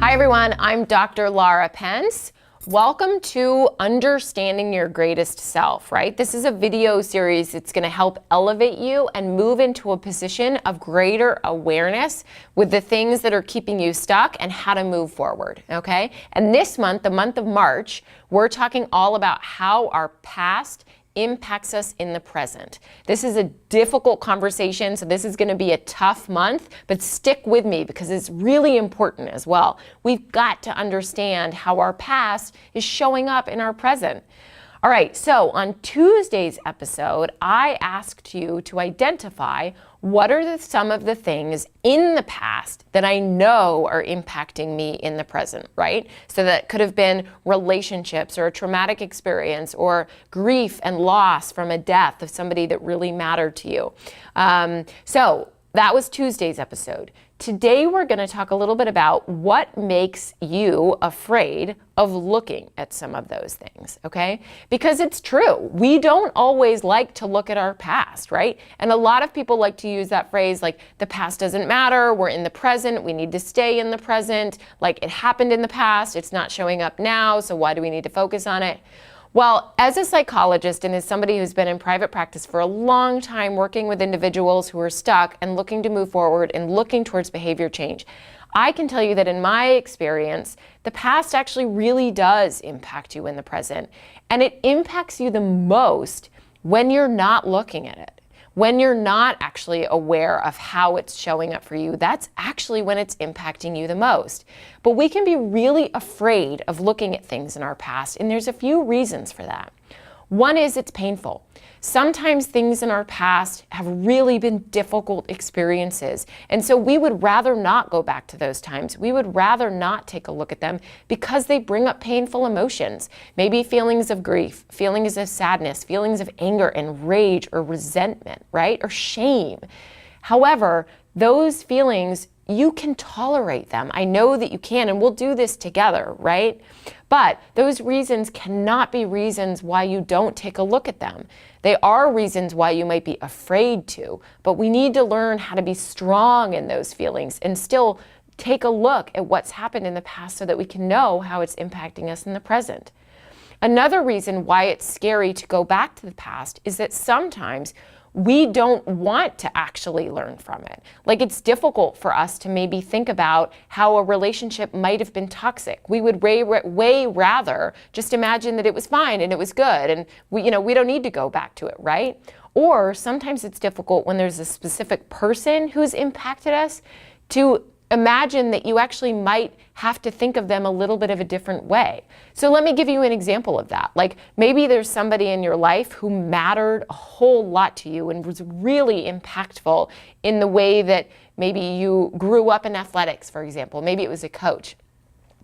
Hi everyone, I'm Dr. Laura Pence. Welcome to Understanding Your Greatest Self, right? This is a video series that's going to help elevate you and move into a position of greater awareness with the things that are keeping you stuck and how to move forward, okay? And this month, the month of March, we're talking all about how our past impacts us in the present. This is a difficult conversation, so this is going to be a tough month, but stick with me because it's really important as well. We've got to understand how our past is showing up in our present. All right, so on Tuesday's episode, I asked you to identify what are some of the things in the past that I know are impacting me in the present, right? So that could have been relationships or a traumatic experience or grief and loss from a death of somebody that really mattered to you. So that was Tuesday's episode. Today we're going to talk a little bit about what makes you afraid of looking at some of those things, okay? Because it's true. We don't always like to look at our past, right? And a lot of people like to use that phrase like, the past doesn't matter, we're in the present, we need to stay in the present, like it happened in the past, it's not showing up now, so why do we need to focus on it? Well, as a psychologist and as somebody who's been in private practice for a long time working with individuals who are stuck and looking to move forward and looking towards behavior change, I can tell you that in my experience, the past actually really does impact you in the present. And it impacts you the most when you're not looking at it. When you're not actually aware of how it's showing up for you, that's actually when it's impacting you the most. But we can be really afraid of looking at things in our past, and there's a few reasons for that. One is it's painful. Sometimes things in our past have really been difficult experiences, and so we would rather not go back to those times. We would rather not take a look at them because they bring up painful emotions. Maybe feelings of grief, feelings of sadness, feelings of anger and rage or resentment, right? Or shame. However, those feelings, you can tolerate them. I know that you can, and we'll do this together, right? But those reasons cannot be reasons why you don't take a look at them. They are reasons why you might be afraid to, but we need to learn how to be strong in those feelings and still take a look at what's happened in the past so that we can know how it's impacting us in the present. Another reason why it's scary to go back to the past is that sometimes we don't want to actually learn from it. Like it's difficult for us to maybe think about how a relationship might have been toxic. We would way rather just imagine that it was fine and it was good and we don't need to go back to it, right? Or sometimes it's difficult when there's a specific person who's impacted us to imagine that you actually might have to think of them a little bit of a different way. So let me give you an example of that. Like maybe there's somebody in your life who mattered a whole lot to you and was really impactful in the way that maybe you grew up in athletics, for example. Maybe it was a coach.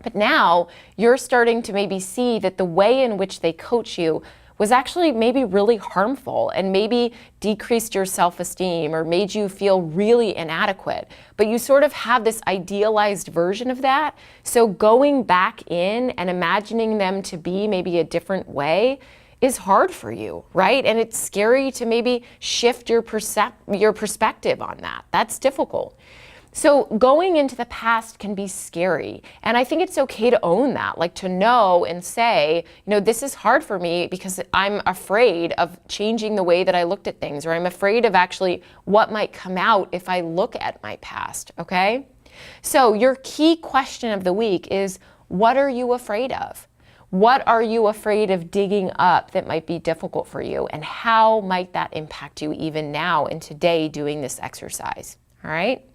But now you're starting to maybe see that the way in which they coach you was actually maybe really harmful and maybe decreased your self-esteem or made you feel really inadequate. But you sort of have this idealized version of that. So going back in and imagining them to be maybe a different way is hard for you, right? And it's scary to maybe shift your perspective on that. That's difficult. So going into the past can be scary. And I think it's okay to own that, like to know and say, this is hard for me because I'm afraid of changing the way that I looked at things, or I'm afraid of actually what might come out if I look at my past, okay? So your key question of the week is, what are you afraid of? What are you afraid of digging up that might be difficult for you? And how might that impact you even now and today doing this exercise, all right?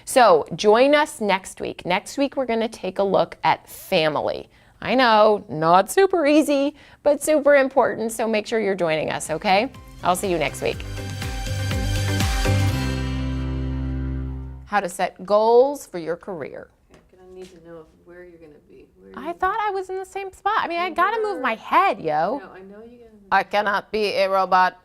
So join us next week. Next week, we're going to take a look at family. I know, not super easy, but super important. So make sure you're joining us, okay? I'll see you next week. How to set goals for your career. I need to know where you're going to be. I thought I was in the same spot. I mean, I got to move my head, yo. No, I know you're going to be. I cannot be a robot.